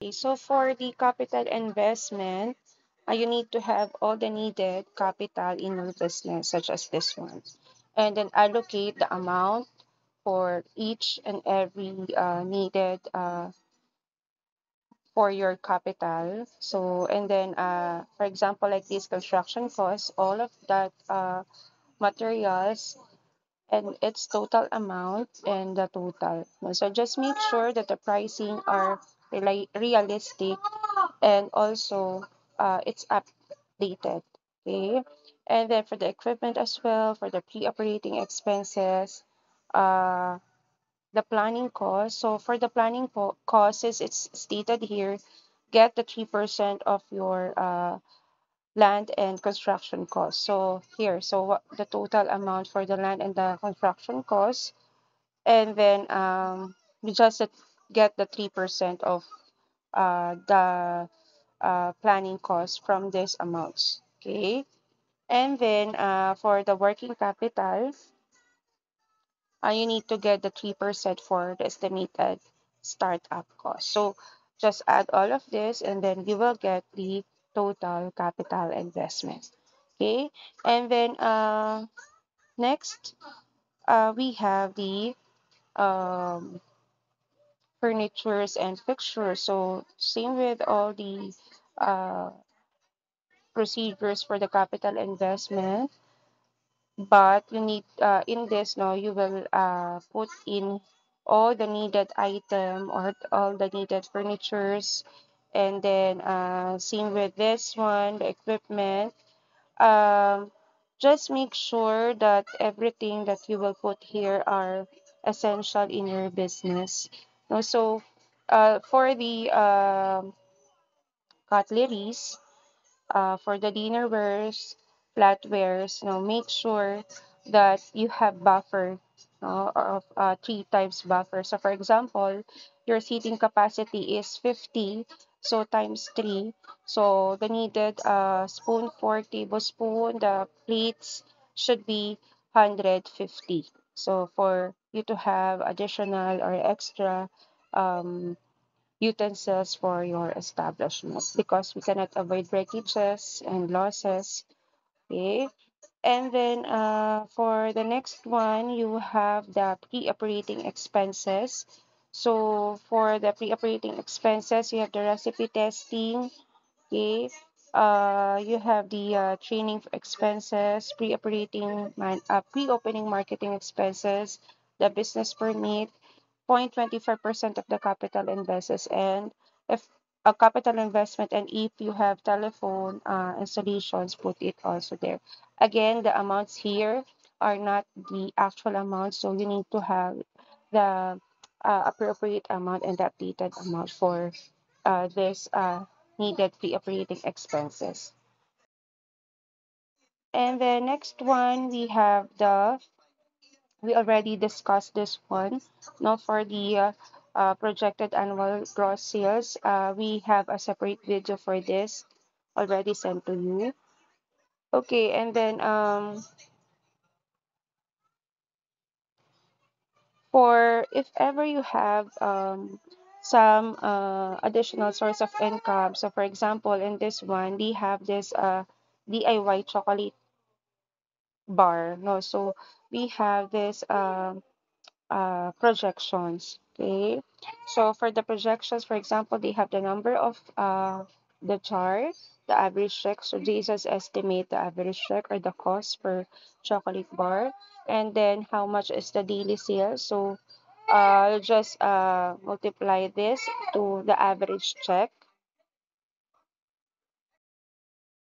Okay, so for the capital investment, you need to have all the needed capital in your business, such as this one, and then allocate the amount for each and every needed for your capital. So, and then, for example, like this construction costs, all of that materials and its total amount and the total. So just make sure that the pricing are realistic and also it's updated. Okay. And then for the equipment as well, for the pre-operating expenses, uh, the planning cost. So for the planning costs, it's stated here, get the 3% of your land and construction costs. So here, so what the total amount for the land and the construction costs, and then we just get the 3% of the planning costs from these amounts. Okay, and then for the working capital, you need to get the 3% for the estimated startup cost. So just add all of this and then you will get the total capital investment. Okay, and then next we have the um, furnitures and fixtures. So same with all the uh, procedures for the capital investment, but you need in this now you will put in all the needed item or all the needed furnitures, and then same with this one, the equipment. um, just make sure that everything that you will put here are essential in your business. No, so for the cutleries, for the dinnerwares, flatwares, make sure that you have buffer of 3 times buffer. So for example, your seating capacity is 50, so times 3. So the needed spoon, fork, tablespoon, the plates should be 150. So for you to have additional or extra um, utensils for your establishment because we cannot avoid breakages and losses. Okay. And then for the next one, you have the pre-operating expenses. So for the pre-operating expenses, you have the recipe testing. Okay. You have the training expenses, pre-opening marketing expenses, the business permit, 0.25% of the capital investments, and if a capital investment, and if you have telephone installations, put it also there. Again, the amounts here are not the actual amount, so you need to have the appropriate amount and the updated amount for this needed pre-operating expenses. And the next one, we already discussed this one. Now for the projected annual gross sales, we have a separate video for this already sent to you. Okay, and then for if ever you have some additional source of income, so for example, in this one, we have this DIY chocolate bar. No, so we have this projections. Okay, so for the projections, for example, they have the number of the jar, the average check. So Jesus estimate the average check or the cost per chocolate bar, and then how much is the daily sales. So just multiply this to the average check.